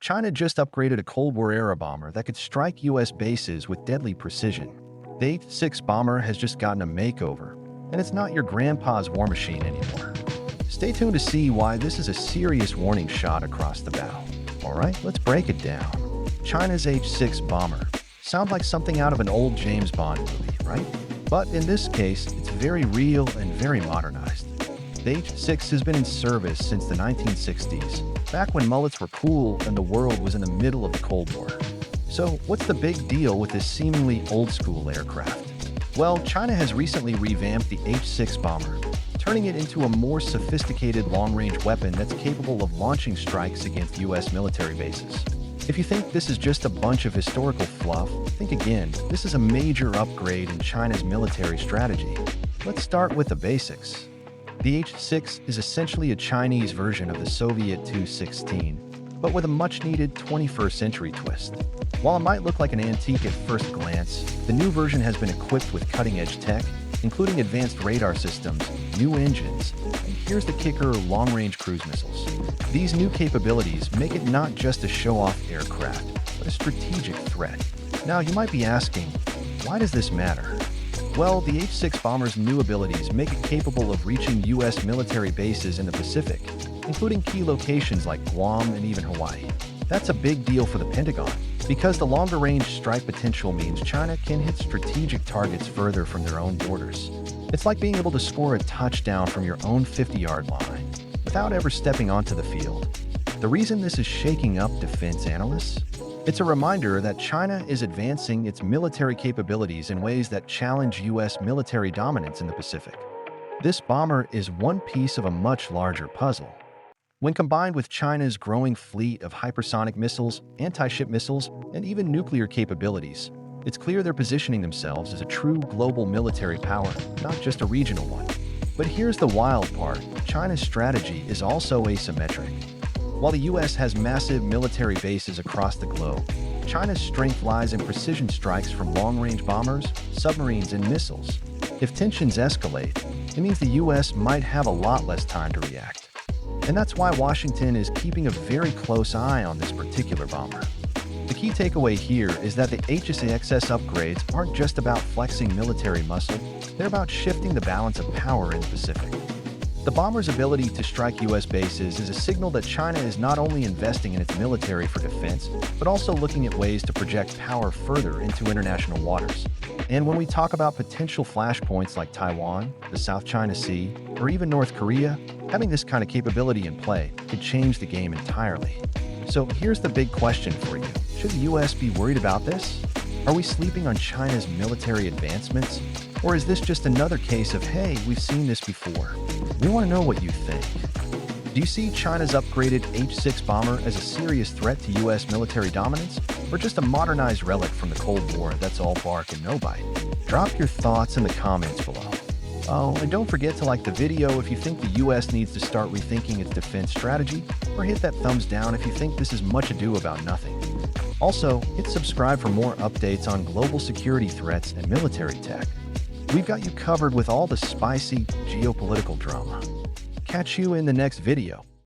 China just upgraded a Cold War-era bomber that could strike U.S. bases with deadly precision. The H-6 bomber has just gotten a makeover, and it's not your grandpa's war machine anymore. Stay tuned to see why this is a serious warning shot across the bow. Alright, let's break it down. China's H-6 bomber. Sounds like something out of an old James Bond movie, right? But in this case, it's very real and very modernized. The H-6 has been in service since the 1960s, back when mullets were cool and the world was in the middle of the Cold War. So what's the big deal with this seemingly old-school aircraft? Well, China has recently revamped the H-6 bomber, turning it into a more sophisticated long-range weapon that's capable of launching strikes against U.S. military bases. If you think this is just a bunch of historical fluff, think again. This is a major upgrade in China's military strategy. Let's start with the basics. The H-6 is essentially a Chinese version of the Soviet Tu-16, but with a much-needed 21st century twist. While it might look like an antique at first glance, the new version has been equipped with cutting-edge tech, including advanced radar systems, new engines, and here's the kicker, long-range cruise missiles. These new capabilities make it not just a show-off aircraft, but a strategic threat. Now, you might be asking, why does this matter? Well, the H-6 bomber's new abilities make it capable of reaching U.S. military bases in the Pacific, including key locations like Guam and even Hawaii. That's a big deal for the Pentagon, because the longer-range strike potential means China can hit strategic targets further from their own borders. It's like being able to score a touchdown from your own 50-yard line, without ever stepping onto the field. The reason this is shaking up defense analysts? It's a reminder that China is advancing its military capabilities in ways that challenge U.S. military dominance in the Pacific. This bomber is one piece of a much larger puzzle. When combined with China's growing fleet of hypersonic missiles, anti-ship missiles, and even nuclear capabilities, it's clear they're positioning themselves as a true global military power, not just a regional one. But here's the wild part. China's strategy is also asymmetric. While the U.S. has massive military bases across the globe, China's strength lies in precision strikes from long-range bombers, submarines, and missiles. If tensions escalate, it means the U.S. might have a lot less time to react. And that's why Washington is keeping a very close eye on this particular bomber. The key takeaway here is that the H-6 upgrades aren't just about flexing military muscle, they're about shifting the balance of power in the Pacific. The bomber's ability to strike U.S. bases is a signal that China is not only investing in its military for defense, but also looking at ways to project power further into international waters. And when we talk about potential flashpoints like Taiwan, the South China Sea, or even North Korea, having this kind of capability in play could change the game entirely. So here's the big question for you. Should the U.S. be worried about this? Are we sleeping on China's military advancements? Or is this just another case of, hey, we've seen this before? We want to know what you think. Do you see China's upgraded H-6 bomber as a serious threat to U.S. military dominance, or just a modernized relic from the Cold War that's all bark and no bite? Drop your thoughts in the comments below. Oh, and don't forget to like the video if you think the U.S. needs to start rethinking its defense strategy, or hit that thumbs down if you think this is much ado about nothing. Also, hit subscribe for more updates on global security threats and military tech. We've got you covered with all the spicy geopolitical drama. Catch you in the next video.